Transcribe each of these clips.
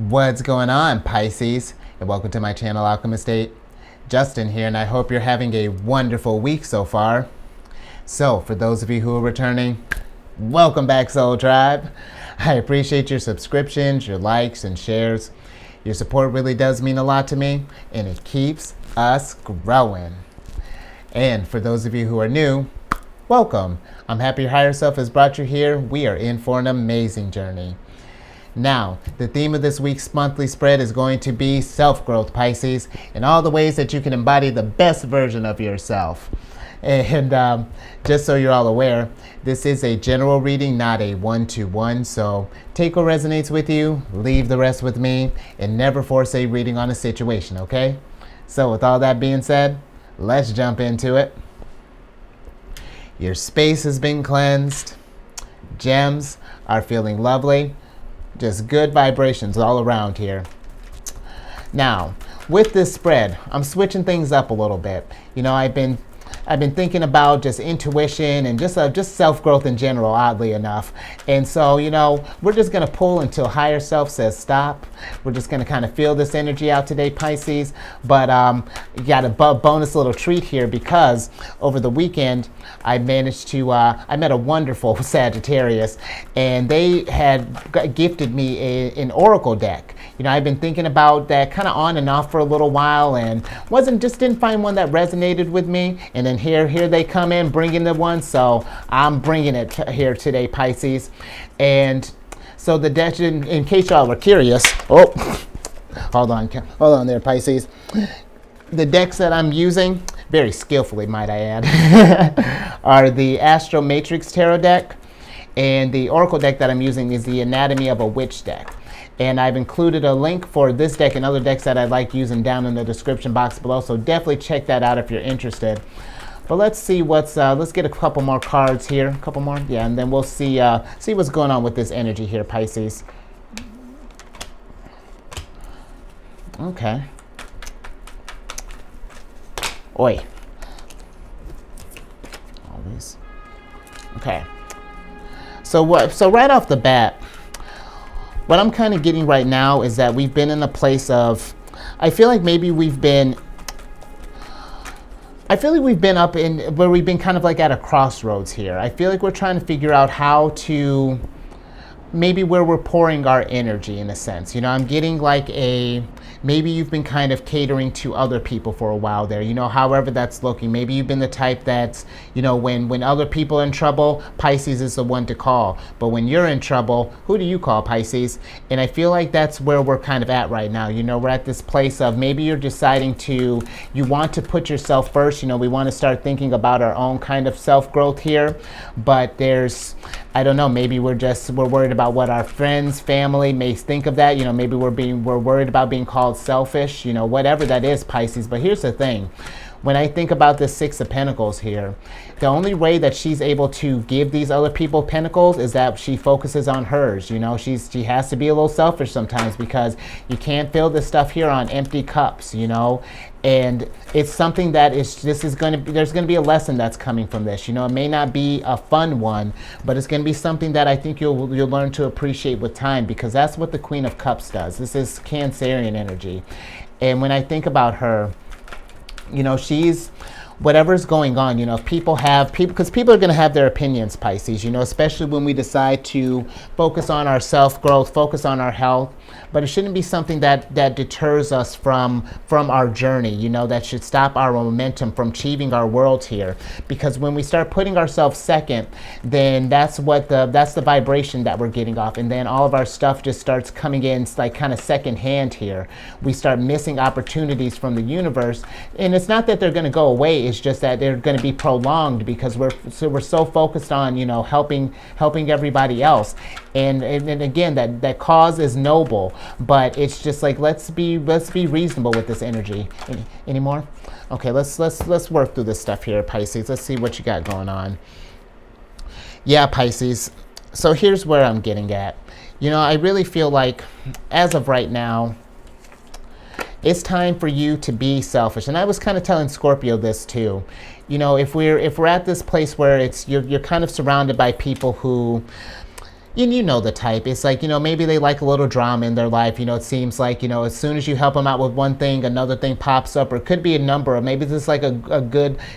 What's going on, Pisces? And welcome to my channel, Alchemist. Justin here, and I hope you're having a wonderful week so far. So, for those of you who are returning, welcome back, Soul Tribe. I appreciate your subscriptions, your likes, and shares. Your support really does mean a lot to me, and it keeps us growing. And for those of you who are new, welcome. I'm happy your higher self has brought you here. We are in for an amazing journey. Now, the theme of this week's monthly spread is going to be self-growth, Pisces, and all the ways that you can embody the best version of yourself. And just so you're all aware, this is a general reading, not a one-to-one, so take what resonates with you, leave the rest with me, and never force a reading on a situation, okay? So with all that being said, let's jump into it. Your space has been cleansed. Gems are feeling lovely. Just good vibrations all around here. Now, with this spread, I'm switching things up a little bit. You know, I've been thinking about just intuition and just self-growth in general, oddly enough. And so, you know, we're just going to pull until higher self says stop. We're just going to kind of feel this energy out today, Pisces. But you got a bonus little treat here because over the weekend, I managed to, I met a wonderful Sagittarius, and they had gifted me an oracle deck. You know, I've been thinking about that kind of on and off for a little while, and didn't find one that resonated with me. And then here they come in bringing the one, so I'm bringing it here today, Pisces. And so the deck, in case y'all were curious, hold on there, Pisces. The decks that I'm using, very skillfully might I add, are the Astro Matrix Tarot deck, and the Oracle deck that I'm using is the Anatomy of a Witch deck. And I've included a link for this deck and other decks that I like using down in the description box below, so definitely check that out if you're interested. But let's see let's get a couple more cards here, a couple more, yeah, and then we'll see what's going on with this energy here, Pisces. Okay. Oi. All these. Okay. So right off the bat, what I'm kind of getting right now is that we've been in a place of, I feel like we've been up in where we've been kind of like at a crossroads here. I feel like we're trying to figure out how to, maybe where we're pouring our energy in a sense. You know, I'm getting like maybe you've been kind of catering to other people for a while there, you know, however that's looking. Maybe you've been the type that's, you know, when other people are in trouble, Pisces is the one to call. But when you're in trouble, who do you call, Pisces? And I feel like that's where we're kind of at right now. You know, we're at this place of maybe you're deciding you want to put yourself first. You know, we want to start thinking about our own kind of self-growth here. But there's, I don't know, maybe we're worried about what our friends, family may think of that. You know, maybe we're worried about being called selfish, you know, whatever that is, Pisces. But here's the thing. When I think about the Six of Pentacles here, the only way that she's able to give these other people pentacles is that she focuses on hers. You know, she has to be a little selfish sometimes because you can't fill this stuff here on empty cups, you know. And it's something that there's going to be a lesson that's coming from this. You know, it may not be a fun one, but it's going to be something that I think you'll learn to appreciate with time, because that's what the Queen of Cups does. This is Cancerian energy. And when I think about her, you know, she's, whatever's going on, you know, because people are going to have their opinions, Pisces, you know, especially when we decide to focus on our self-growth, focus on our health. But it shouldn't be something that deters us from our journey, you know, that should stop our momentum from achieving our world here. Because when we start putting ourselves second, then that's the vibration that we're getting off. And then all of our stuff just starts coming in like kind of second hand here. We start missing opportunities from the universe. And it's not that they're going to go away. It's just that they're going to be prolonged because we're so focused on, you know, helping everybody else. And again, that cause is noble, but it's just like, let's be reasonable with this energy. Any more? Okay, let's work through this stuff here, Pisces. Let's see what you got going on. Yeah, Pisces. So here's where I'm getting at. You know, I really feel like as of right now, it's time for you to be selfish. And I was kind of telling Scorpio this too. You know, if we're at this place where you're kind of surrounded by people who, and you know the type. It's like, maybe they like a little drama in their life. It seems like, as soon as you help them out with one thing, another thing pops up, or it could be a number of, maybe it's like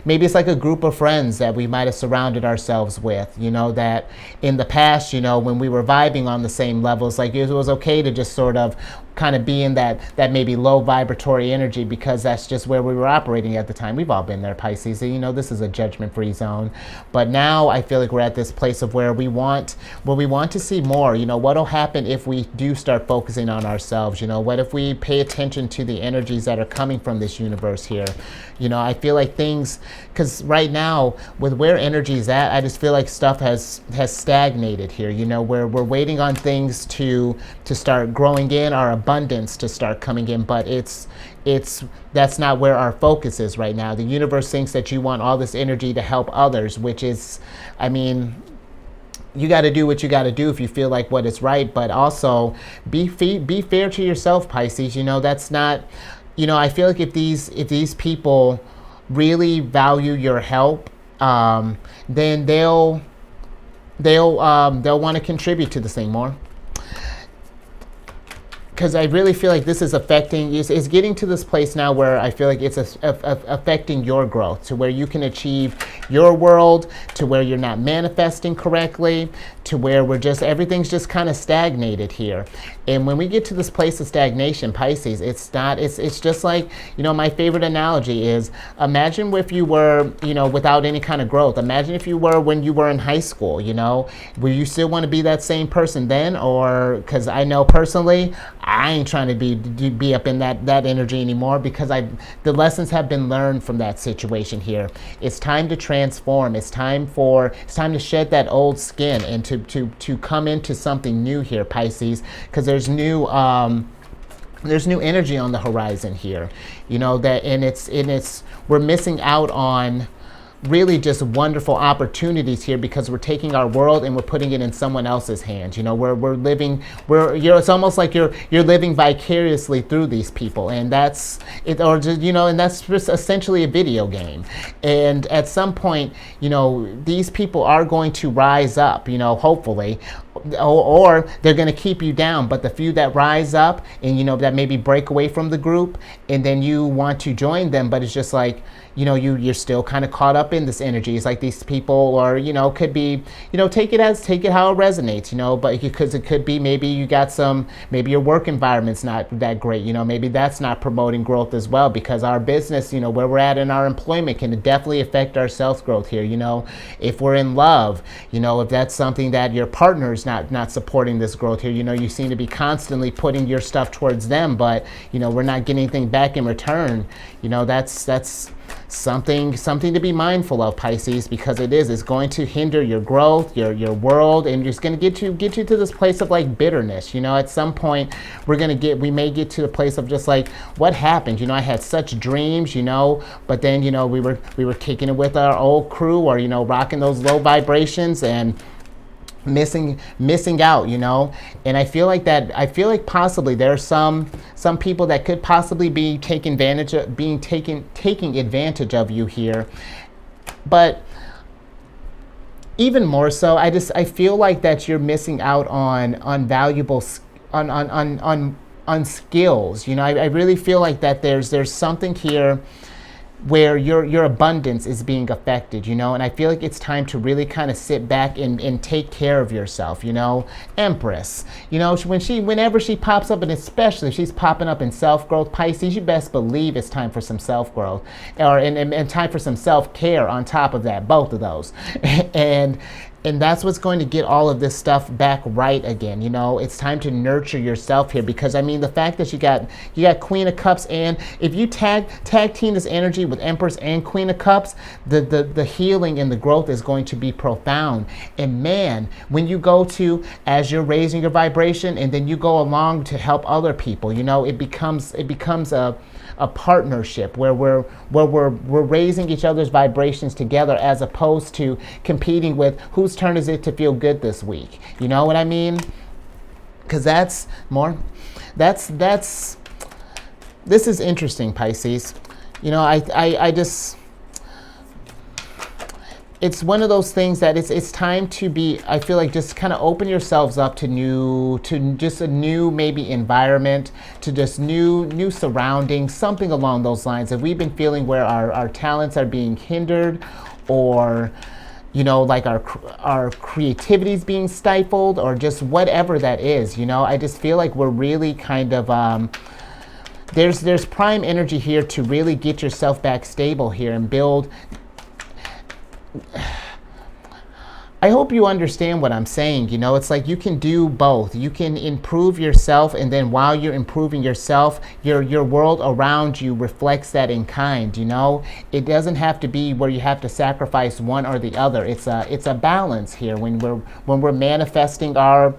maybe it's like a group of friends that we might have surrounded ourselves with, that in the past, when we were vibing on the same levels, like it was okay to just sort of kind of be in that maybe low vibratory energy, because that's just where we were operating at the time. We've all been there, Pisces. This is a judgment-free zone. But now I feel like we're at this place of where we want to see more. What'll happen if we do start focusing on ourselves? What if we pay attention to the energies that are coming from this universe here? I feel like things, because right now with where energy is at, I just feel like stuff has stagnated here. Where we're waiting on things to start growing in, our abundance to start coming in, but that's not where our focus is right now. The universe thinks that you want all this energy to help others, which is, you got to do what you got to do if you feel like what is right, but also be fair to yourself, Pisces. That's not, I feel like if these people really value your help, then they'll want to contribute to this thing more. Because I really feel like this is affecting, it's getting to this place now where I feel like it's affecting your growth, to where you can achieve your world, to where you're not manifesting correctly, to where everything's just kind of stagnated here. And when we get to this place of stagnation, Pisces, it's just like, my favorite analogy is, imagine if you were, without any kind of growth. Imagine if you were when you were in high school, will you still want to be that same person then? Or, because I know personally, I ain't trying to be up in that energy anymore, because the lessons have been learned from that situation here. It's time to transform. It's time to shed that old skin and to come into something new here, Pisces, because there's new energy on the horizon here. We're missing out on really just wonderful opportunities here, because we're taking our world and we're putting it in someone else's hands. It's almost like you're living vicariously through these people, and that's it. Or just, and that's just essentially a video game. And at some point, these people are going to rise up, hopefully, or they're going to keep you down. But the few that rise up and that maybe break away from the group, and then you want to join them, but it's just like, you're still kind of caught up in this energy. It's like these people, or could be, take it how it resonates, but because it could be maybe maybe your work environment's not that great, maybe that's not promoting growth as well, because our business, where we're at in our employment can definitely affect our self-growth here. If we're in love, if that's something that your partner's not supporting this growth here, you seem to be constantly putting your stuff towards them, but we're not getting anything back in return. That's something to be mindful of, Pisces, because it's going to hinder your growth, your world, and it's going to get you to this place of like bitterness. At some point we may get to a place of just like, what happened? I had such dreams, but then we were kicking it with our old crew, or rocking those low vibrations and missing out, and I feel like possibly there are some people that could possibly be taking advantage of you here. But even more so, I feel like that you're missing out on valuable on skills. I really feel like that there's something here where your abundance is being affected, and I feel like it's time to really kind of sit back and take care of yourself. Empress, whenever she pops up, and especially if she's popping up in self-growth, Pisces, you best believe it's time for some self-growth, and time for some self-care on top of that, both of those. And that's what's going to get all of this stuff back right again. It's time to nurture yourself here, because the fact that you got Queen of Cups, and if you tag team this energy with Empress and Queen of Cups, the healing and the growth is going to be profound. And man, when you go to, as you're raising your vibration, and then you go along to help other people, it becomes a partnership where we're raising each other's vibrations together, as opposed to competing with whose turn is it to feel good this week. You know what I mean? Because this is interesting, Pisces. it's one of those things that it's time to be, I feel like, just kind of open yourselves up to just a new maybe environment, to just new surroundings, something along those lines. If we've been feeling where our talents are being hindered, or like our creativity is being stifled, or just whatever that is, I just feel like we're really kind of there's prime energy here to really get yourself back stable here and build. I hope you understand what I'm saying. It's like you can do both. You can improve yourself, and then while you're improving yourself, your world around you reflects that in kind. It doesn't have to be where you have to sacrifice one or the other. It's a balance here when we're manifesting our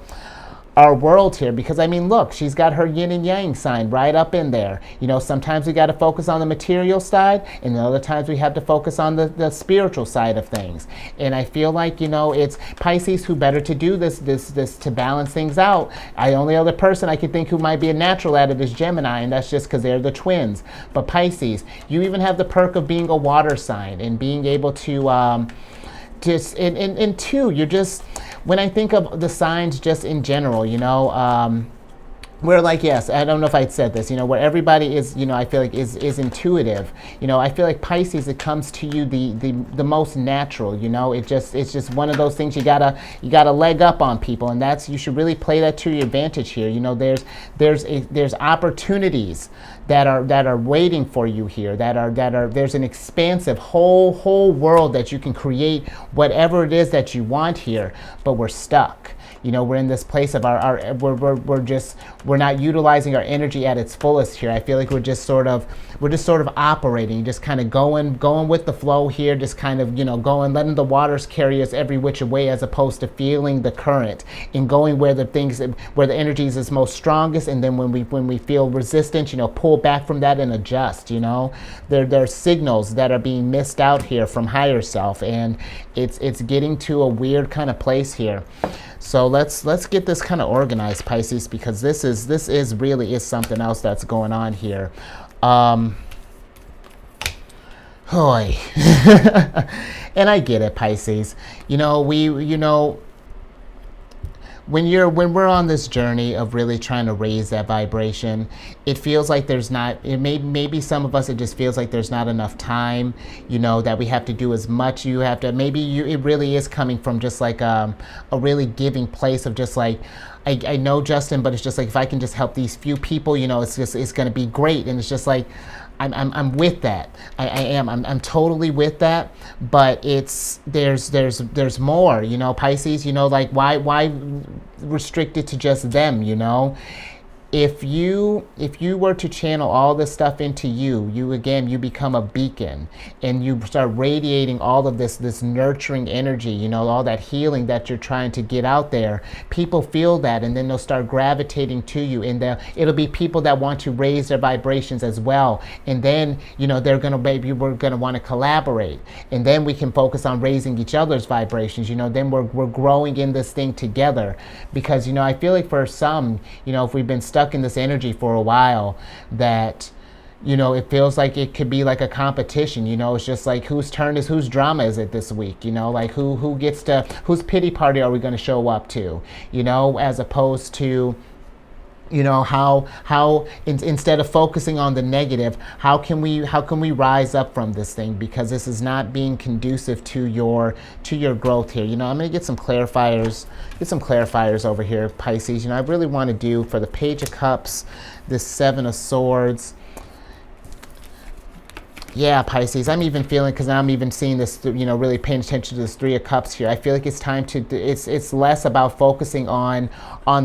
world here, because look, she's got her yin and yang sign right up in there. Sometimes we got to focus on the material side, and other times we have to focus on the spiritual side of things. And I feel like it's Pisces who better to do this to balance things out. The only other person I can think who might be a natural at it is Gemini, and that's just because they're the twins. But Pisces, you even have the perk of being a water sign and being able to just and two, you're just, when I think of the signs just in general, where, like, yes, I don't know if I said this, where everybody is, I feel like is intuitive. I feel like Pisces, it comes to you the most natural. It's just one of those things you gotta leg up on people, and that's, you should really play that to your advantage here. There's opportunities that are waiting for you here. There's an expansive whole world that you can create whatever it is that you want here, but we're stuck. We're in this place of we're not utilizing our energy at its fullest here. I feel like we're just sort of operating, just kind of going with the flow here, just kind of going, letting the waters carry us every which way, as opposed to feeling the current and going where the energy is most strongest, and then when we feel resistance, pull back from that and adjust. There are signals that are being missed out here from higher self, and it's getting to a weird kind of place here. So let's get this kind of organized, Pisces, because this is really something else that's going on here. Hoy. And I get it, Pisces. When we're on this journey of really trying to raise that vibration, it feels like there's not, maybe some of us, it just feels like there's not enough time, that we have to do as much. It really is coming from just like a really giving place of just like, I know, Justin, but it's just like, if I can just help these few people, it's going to be great. And it's just like, I'm with that. I'm totally with that. But there's more, Pisces, like why restrict it to just them, If you were to channel all this stuff into you become a beacon, and you start radiating all of this nurturing energy, all that healing that you're trying to get out there. People feel that, and then they'll start gravitating to you, and it'll be people that want to raise their vibrations as well. And then, we're gonna want to collaborate, and then we can focus on raising each other's vibrations. Then we're growing in this thing together, because I feel like for some, if we've been stuck in this energy for a while, that it feels like it could be like a competition. It's just like, whose drama is it this week? Like whose pity party are we going to show up to? As opposed to how instead of focusing on the negative, how can we rise up from this thing, because this is not being conducive to your growth here. I'm going to get some clarifiers over here, Pisces. I really want to do, for the Page of Cups, this Seven of Swords. Yeah, Pisces, I'm even feeling, because now I'm even seeing this, really paying attention to this Three of Cups here. I feel like it's time to, it's less about focusing on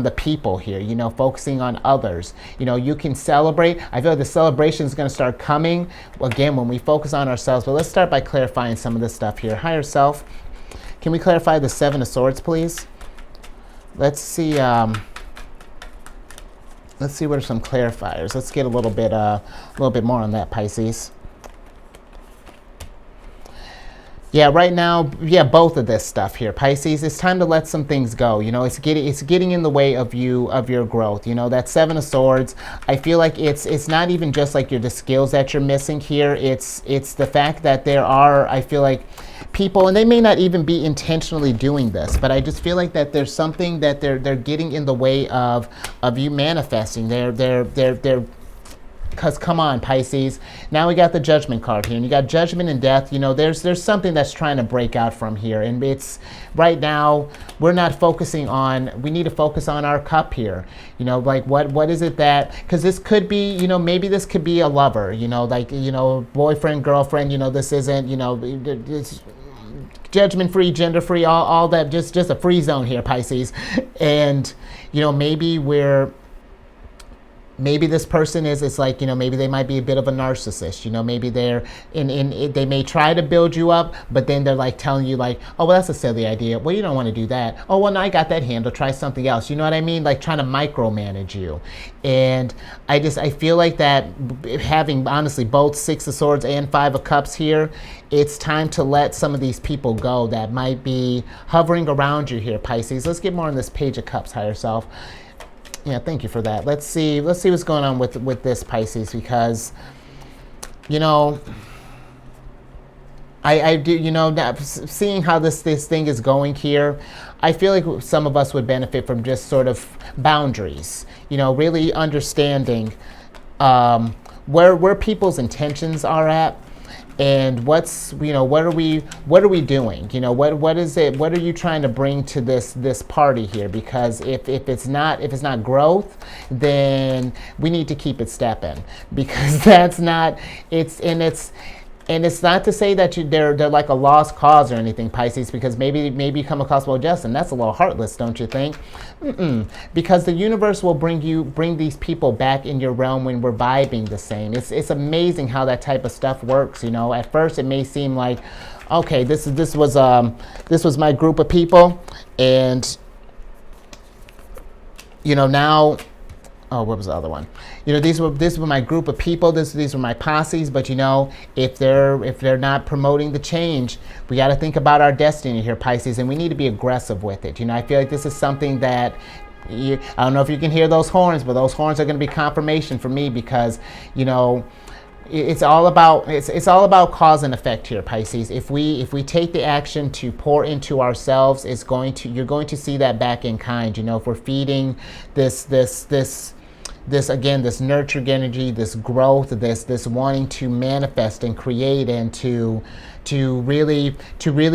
the people here, focusing on others. You can celebrate. I feel like the celebration is going to start coming, again, when we focus on ourselves. But let's start by clarifying some of this stuff here. Higher self, can we clarify the Seven of Swords, please? Let's see what are some clarifiers. Let's get a little bit more on that, Pisces. Yeah, right now, yeah, both of this stuff here, Pisces. It's time to let some things go. You know, it's getting in the way of your growth. You know, that Seven of Swords. I feel like it's not even just like the skills that you're missing here. It's the fact that there are, I feel like, people, and they may not even be intentionally doing this, but I just feel like that there's something that they're getting in the way of you manifesting. They're because come on, Pisces. Now we got the Judgment card here, and you got Judgment and Death. You know, there's something that's trying to break out from here, and it's right now we're not focusing on. We need to focus on our cup here. You know, like what is it that? Because this could be, you know, maybe this could be a lover. You know, like, you know, boyfriend, girlfriend. You know, this isn't, you know, it's judgment free, gender free, all that. Just a free zone here, Pisces, and you know, maybe this person is, it's like, you know, maybe they might be a bit of a narcissist. You know, maybe they're they may try to build you up, but then they're like telling you like, oh, well, that's a silly idea. Well, you don't want to do that. Oh, well, no, I got that handle. Try something else. You know what I mean? Like trying to micromanage you. And I feel like that having honestly both Six of Swords and Five of Cups here, it's time to let some of these people go that might be hovering around you here, Pisces. Let's get more on this Page of Cups, higher self. Yeah, thank you for that. Let's see what's going on with this, Pisces, because, you know, I do, you know, seeing how this thing is going here, I feel like some of us would benefit from just sort of boundaries, you know, really understanding where people's intentions are at. And what's, you know, what are we doing? You know, what is it? What are you trying to bring to this party here? Because if it's not growth, then we need to keep it stepping, because that's not, it's not to say that they're like a lost cause or anything, Pisces, because maybe you come across, well, Justin, that's a little heartless, don't you think? Because the universe will bring these people back in your realm when we're vibing the same. It's amazing how that type of stuff works. You know, at first it may seem like, okay, this was my group of people, and you know, now, oh, what was the other one? You know, these were my group of people. These were my posses. But you know, if they're not promoting the change, we got to think about our destiny here, Pisces, and we need to be aggressive with it. You know, I feel like this is something that I don't know if you can hear those horns, but those horns are going to be confirmation for me, because you know, it's all about cause and effect here, Pisces. If we take the action to pour into ourselves, you're going to see that back in kind. You know, if we're feeding this again, this nurturing energy, this growth, this wanting to manifest and create, and to really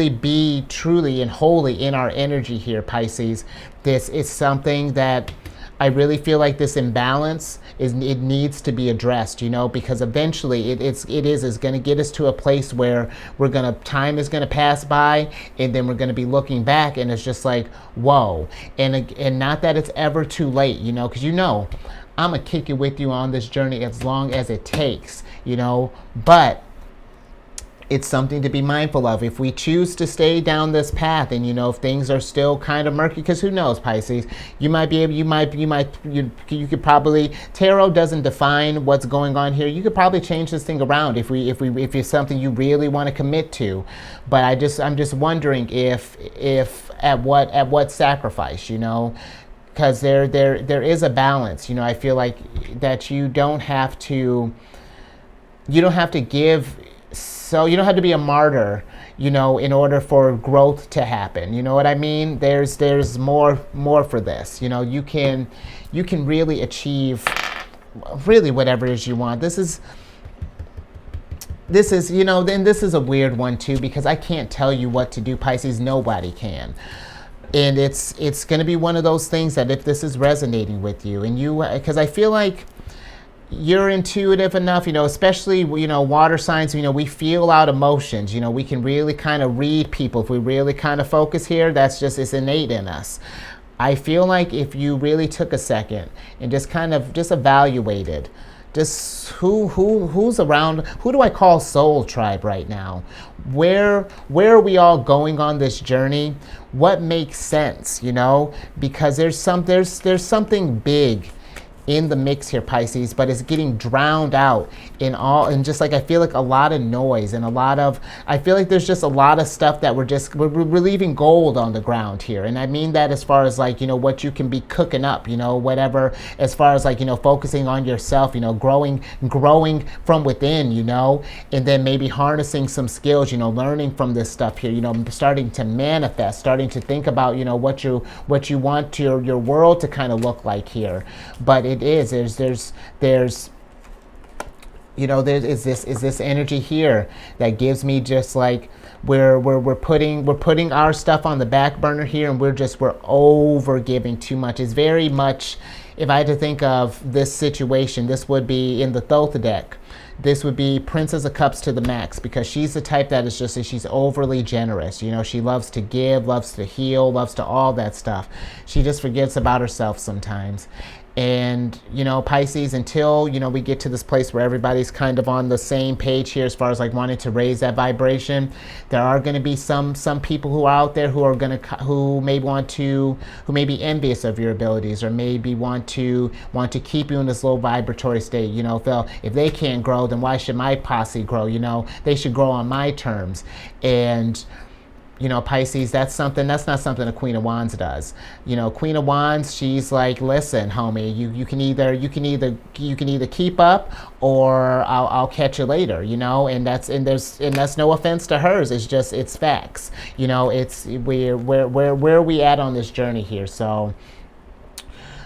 be truly and wholly in our energy here, Pisces. This is something that I really feel like this imbalance it needs to be addressed, you know, because eventually it is going to get us to a place where time is going to pass by, and then we're going to be looking back, and it's just like, whoa, and not that it's ever too late, you know, because you know, I'm gonna kick it with you on this journey as long as it takes, you know, but it's something to be mindful of. If we choose to stay down this path, and you know, if things are still kind of murky, because who knows, Pisces, you could probably, tarot doesn't define what's going on here. You could probably change this thing around if it's something you really want to commit to. But I'm just wondering if at what sacrifice, you know, because there is a balance. You know, I feel like that you don't have to give. So you don't have to be a martyr, you know, in order for growth to happen. You know what I mean? There's more for this. You know, you can really achieve really whatever it is you want. This is, you know, then this is a weird one too, because I can't tell you what to do, Pisces. Nobody can. And it's going to be one of those things that if this is resonating with you, and because I feel like you're intuitive enough, you know, especially, you know, water signs, you know, we feel out emotions, you know, we can really kind of read people. If we really kind of focus here, it's innate in us. I feel like if you really took a second and just evaluated just who's around, who do I call soul tribe right now? Where are we all going on this journey? What makes sense, you know? Because there's something big in the mix here, Pisces, but it's getting drowned out in all, and just like I feel like a lot of noise and a lot of, I feel like there's just a lot of stuff that we're leaving gold on the ground here. And I mean that as far as like, what you can be cooking up, whatever, as far as like, focusing on yourself, growing from within, and then maybe harnessing some skills, learning from this stuff here, starting to manifest, starting to think about, what you want your world to kind of look like here. But it is, there's is this energy here that gives me just like we're putting our stuff on the back burner here, and we're over giving too much. It's very much, if I had to think of this situation, this would be in the Thoth deck. This would be Princess of Cups to the max, because she's the type that is just, she's overly generous. She loves to give, loves to heal, loves to all that stuff. She just forgets about herself sometimes. And, Pisces, until, we get to this place where everybody's kind of on the same page here as far as like wanting to raise that vibration, there are going to be some people who are out there who may be envious of your abilities, or maybe want to keep you in this low vibratory state. If they can't grow, then why should my posse grow? They should grow on my terms. And Pisces, that's not something a Queen of Wands does. Queen of Wands, she's like, listen, homie, you can either keep up, or I'll catch you later. And that's no offense to hers. It's just, it's facts. It's where are we at on this journey here? So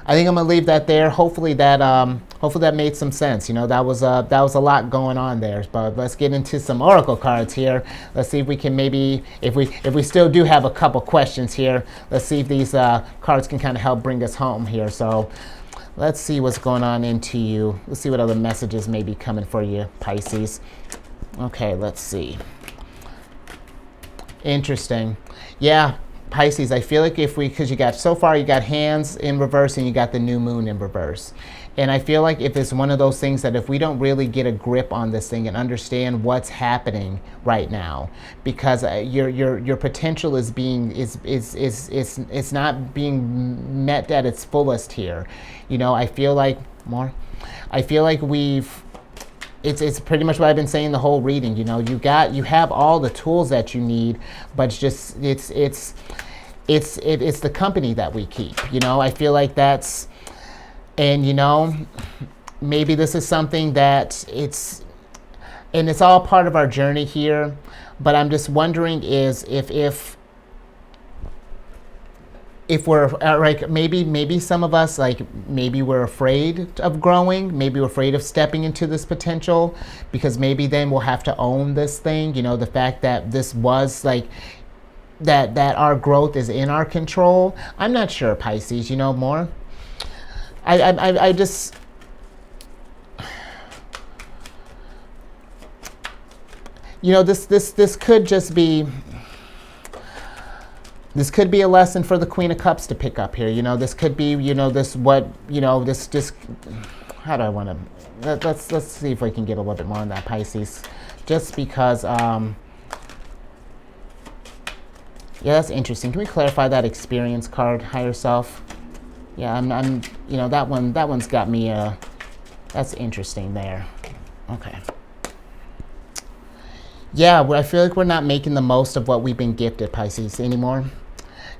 I think I'm gonna leave that there. Hopefully that made some sense. That was a lot going on there. But let's get into some oracle cards here. Let's see if we can maybe, if we still do have a couple questions here, let's see if these cards can kind of help bring us home here. So let's see what's going on into you. Let's see what other messages may be coming for you, Pisces. Okay, let's see. Interesting. Yeah. Pisces, I feel like because you got hands in reverse and you got the new moon in reverse. And I feel like if it's one of those things that if we don't really get a grip on this thing and understand what's happening right now, because your potential is not being met at its fullest here. I feel like it's pretty much what I've been saying the whole reading. You have all the tools that you need, but it's the company that we keep. I feel like that's, and maybe this is something that it's all part of our journey here. But I'm just wondering is if we're like, maybe some of us, like, maybe we're afraid of growing, maybe we're afraid of stepping into this potential, because maybe then we'll have to own this thing, the fact that this was like, that our growth is in our control. I'm not sure, Pisces, more. I just, this could just be, this could be a lesson for the Queen of Cups to pick up here. This could be, how do I want to, let's see if we can get a little bit more on that, Pisces. Just because, yeah, that's interesting. Can we clarify that experience card, higher self? Yeah, I'm that one's got me, that's interesting there. Okay. Yeah, I feel like we're not making the most of what we've been gifted, Pisces, anymore.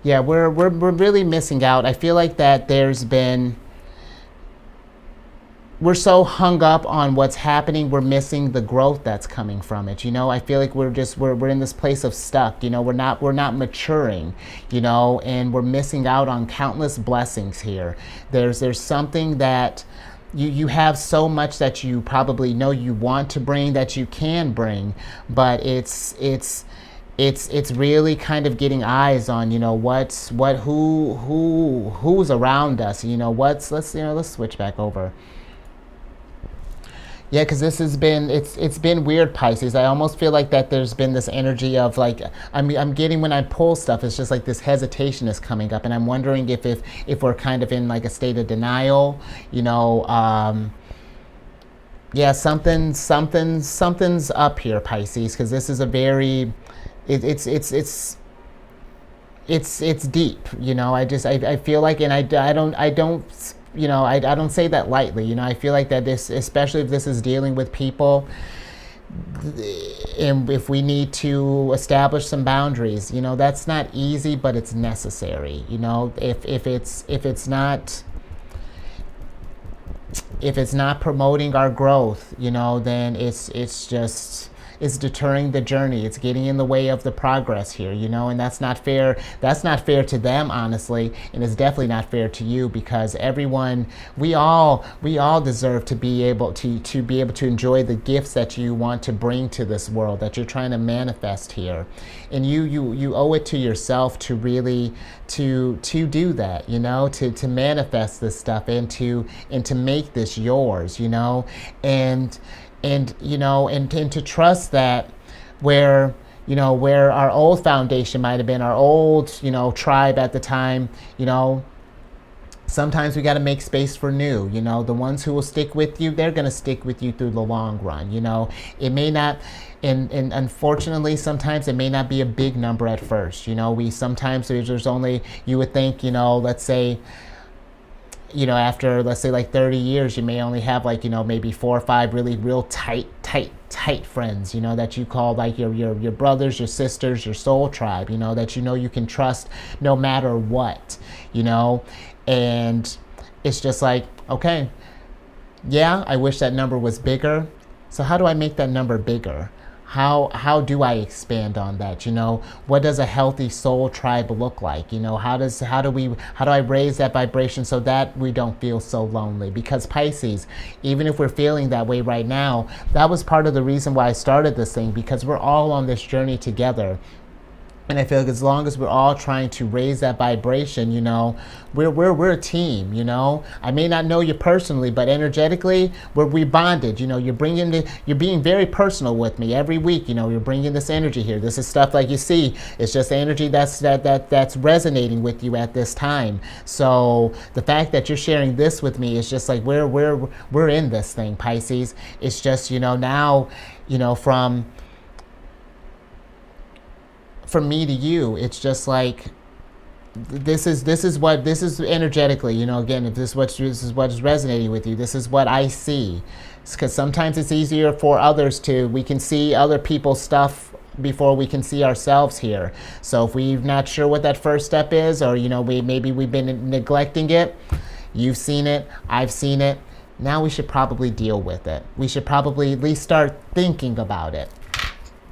Yeah, we're really missing out. I feel like that we're so hung up on what's happening, we're missing the growth that's coming from it. I feel like we're in this place of stuck. We're not maturing, and we're missing out on countless blessings here. There's something that you have so much that you probably know you want to bring, that you can bring, but it's really kind of getting eyes on, who's around us, let's switch back over. Yeah, because this has been, it's been weird, Pisces. I almost feel like that there's been this energy of like, I'm getting, when I pull stuff, it's just like this hesitation is coming up, and I'm wondering if we're kind of in like a state of denial, yeah, something's up here, Pisces, because this is a very, it's deep, I feel like, and I don't I don't say that lightly. I feel like that this, especially if this is dealing with people, and if we need to establish some boundaries, that's not easy, but it's necessary. If it's not promoting our growth, then it's deterring the journey. It's getting in the way of the progress here, and that's not fair. That's not fair to them, honestly, and it's definitely not fair to you, because we all deserve to be able to enjoy the gifts that you want to bring to this world, that you're trying to manifest here, and you owe it to yourself to really to do that, to manifest this stuff and to make this yours, and to trust that where our old foundation might have been, our old tribe at the time, sometimes we got to make space for new. The ones who will stick with you, they're going to stick with you through the long run. It may not, and unfortunately sometimes it may not be a big number at first. Sometimes there's only, you would think, let's say, after, let's say, like 30 years, you may only have maybe 4 or 5 really real tight friends, that you call like your brothers, your sisters, your soul tribe, that you can trust no matter what, and it's just like, okay, yeah, I wish that number was bigger. So how do I make that number bigger? How do I expand on that? What does a healthy soul tribe look like? How do I raise that vibration so that we don't feel so lonely? Because Pisces, even if we're feeling that way right now, that was part of the reason why I started this thing, because we're all on this journey together. And I feel like as long as we're all trying to raise that vibration, we're a team. I may not know you personally, but energetically, we bonded. You're being very personal with me every week. You're bringing this energy here. This is stuff like you see. It's just energy that's resonating with you at this time. So the fact that you're sharing this with me is just like we're in this thing, Pisces. It's just now, from me to you, it's just like this is energetically, again, if this is what is resonating with you, this is what I see. Because sometimes it's easier for others we can see other people's stuff before we can see ourselves here. So if we're not sure what that first step is, or maybe we've been neglecting it, you've seen it, I've seen it, now we should probably deal with it. We should probably at least start thinking about it.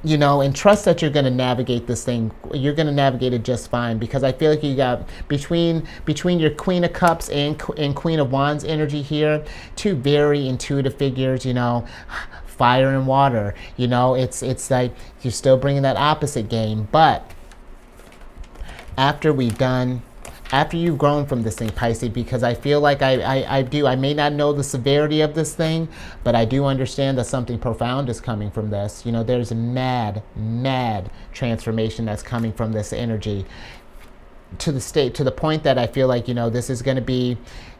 And trust that you're going to navigate this thing. You're going to navigate it just fine, because I feel like you got between your Queen of Cups and Queen of Wands energy here, 2 very intuitive figures, fire and water. It's like you're still bringing that opposite game. But after you've grown from this thing, Pisces, because I feel like I may not know the severity of this thing, but I do understand that something profound is coming from this. There's a mad transformation that's coming from this energy to the point that I feel like, this is going to be,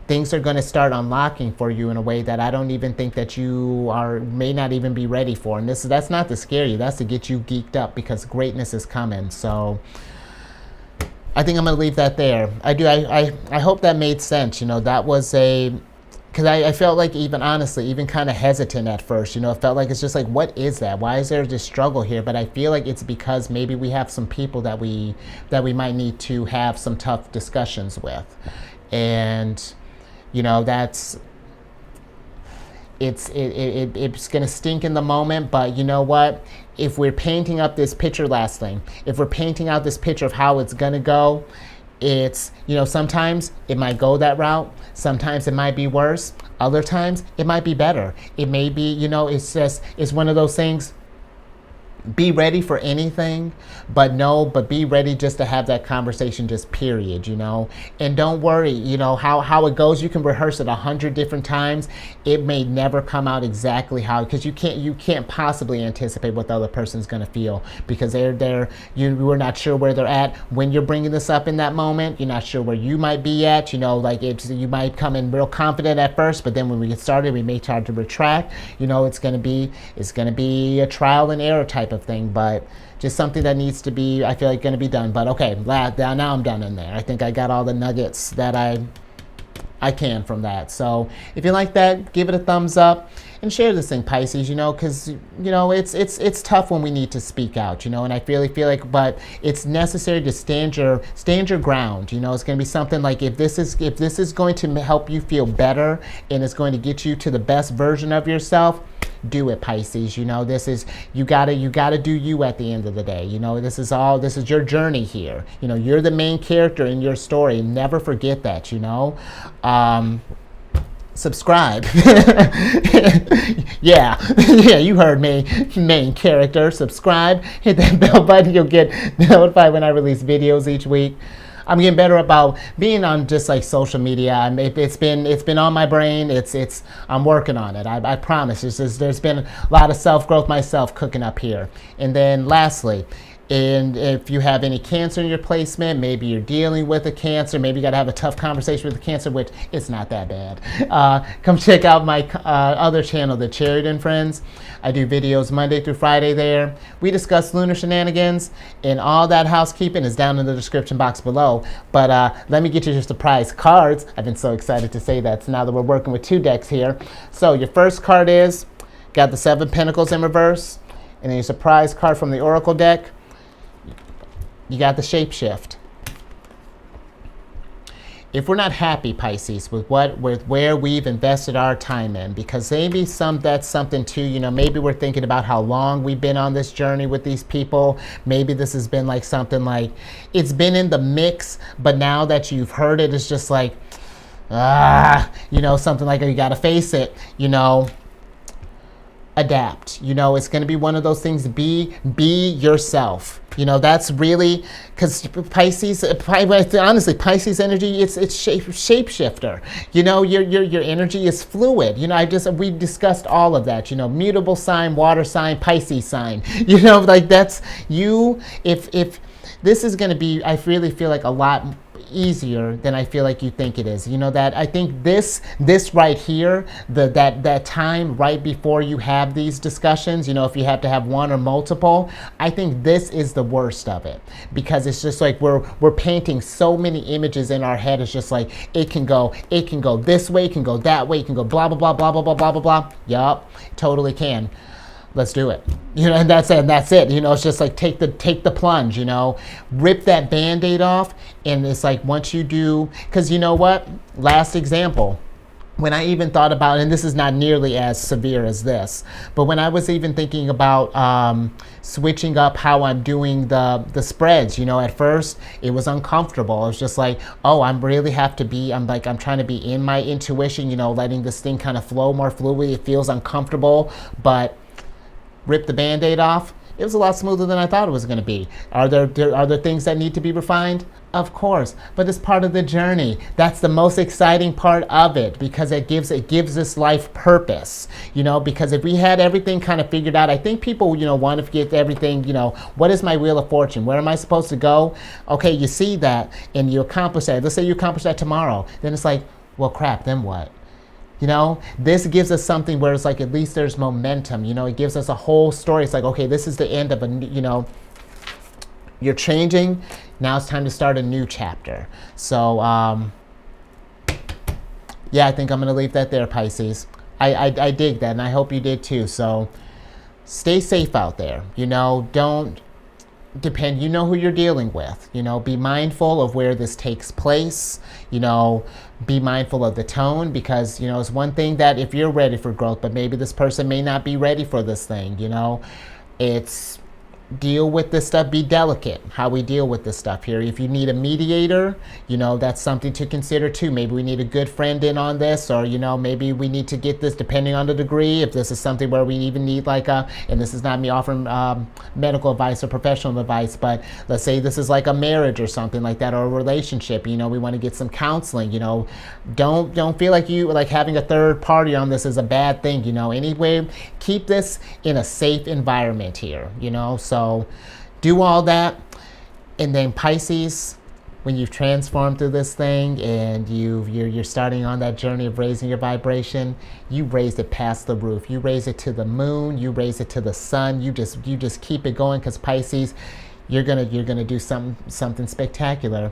things are going to start unlocking for you in a way that I don't even think that you may not even be ready for. And that's not to scare you, that's to get you geeked up, because greatness is coming. So I think I'm going to leave that there. I hope that made sense. That was because I felt like, even honestly, even kind of hesitant at first. It felt like it's just like, what is that? Why is there this struggle here? But I feel like it's because maybe we have some people that we might need to have some tough discussions with. And, it's going to stink in the moment, but you know what? If we're painting up this picture, if we're painting out this picture of how it's going to go, it's, sometimes it might go that route. Sometimes it might be worse. Other times it might be better. It may be, it's one of those things. Be ready for anything, but be ready just to have that conversation, just period, and don't worry, how it goes. You can rehearse it 100 different times. It may never come out exactly how, because you can't possibly anticipate what the other person's going to feel, because we're not sure where they're at when you're bringing this up in that moment. You're not sure where you might be at, you might come in real confident at first, but then when we get started, we may try to retract. It's going to be a trial and error type of thing, but just something that needs to be, I feel like, going to be done. But okay, now I'm done in there. I think I got all the nuggets that I I can from that. So if you like that, give it a thumbs up and share this thing, Pisces, because, it's tough when we need to speak out, and I really feel like, but it's necessary to stand your ground. It's going to be something like, if this is going to help you feel better and it's going to get you to the best version of yourself, do it, Pisces. This is, you gotta do you at the end of the day. This is your journey here. You're the main character in your story. Never forget that. Subscribe. yeah, you heard me. Main character. Subscribe. Hit that bell button. You'll get notified when I release videos each week. I'm getting better about being on just like social media. It's been on my brain. I'm working on it. I promise. There's been a lot of self-growth myself cooking up here. And then lastly, and if you have any cancer in your placement, maybe you're dealing with a cancer, maybe you got to have a tough conversation with the cancer, which it's not that bad. Come check out my other channel, The Chariot and Friends. I do videos Monday through Friday there. We discuss lunar shenanigans, and all that housekeeping is down in the description box below. But let me get you your surprise cards. I've been so excited to say that. So now that we're working with 2 decks here. So your first card is, got the 7 Pentacles in reverse, and then your surprise card from the Oracle deck, you got the Shapeshift. If we're not happy, Pisces, with where we've invested our time in, because maybe that's something too, maybe we're thinking about how long we've been on this journey with these people. Maybe this has been like something like, it's been in the mix, but now that you've heard it, it's just like, something like, you gotta face it, adapt. It's going to be one of those things. Be yourself. That's really, because Pisces, honestly, Pisces energy, it's shapeshifter. Your energy is fluid. We discussed all of that. Mutable sign, water sign, Pisces sign. Like that's you. If this is going to be, I really feel like a lot easier than I feel like you think it is. That I think this right here, that time right before you have these discussions, if you have to have one or multiple, I think this is the worst of it, because it's just like we're painting so many images in our head. It's just like it can go this way, it can go that way, it can go blah blah blah blah blah blah blah blah blah. Yup, totally can. Let's do it. And that's it. It's just like take the plunge, rip that Band-Aid off. And it's like, once you do, because you know what? Last example, when I even thought about, and this is not nearly as severe as this, but when I was even thinking about switching up how I'm doing the spreads, at first it was uncomfortable. It was just like, oh, I'm trying to be in my intuition, letting this thing kind of flow more fluidly. It feels uncomfortable, but rip the Band-Aid off, it was a lot smoother than I thought it was going to be. Are there things that need to be refined? Of course, but it's part of the journey. That's the most exciting part of it, because it gives this life purpose. Because if we had everything kind of figured out, I think people, want to get everything, what is my wheel of fortune? Where am I supposed to go? Okay, you see that and you accomplish that. Let's say you accomplish that tomorrow. Then it's like, well, crap, then what? This gives us something where it's like, at least there's momentum. It gives us a whole story. It's like, okay, this is the end of you're changing. Now it's time to start a new chapter. So, yeah, I think I'm going to leave that there, Pisces. I dig that, and I hope you did too. So stay safe out there. Don't depend, who you're dealing with. Be mindful of where this takes place. Be mindful of the tone, because it's one thing that if you're ready for growth, but maybe this person may not be ready for this thing. It's deal with this stuff. Be delicate how we deal with this stuff here. If you need a mediator, that's something to consider too. Maybe we need a good friend in on this, or maybe we need to get this, depending on the degree, if this is something where we even need and this is not me offering medical advice or professional advice, but let's say this is like a marriage or something like that, or a relationship, we want to get some counseling. Don't feel like having a third party on this is a bad thing. Anyway, keep this in a safe environment here. So do all that, and then Pisces, when you've transformed through this thing and you're starting on that journey of raising your vibration, you raise it past the roof. You raise it to the moon. You raise it to the sun. You just keep it going, because Pisces, you're gonna do something spectacular.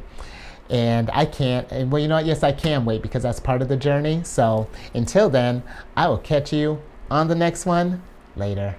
And I can't, and well, you know what? Yes, I can wait because that's part of the journey. So until then, I will catch you on the next one later.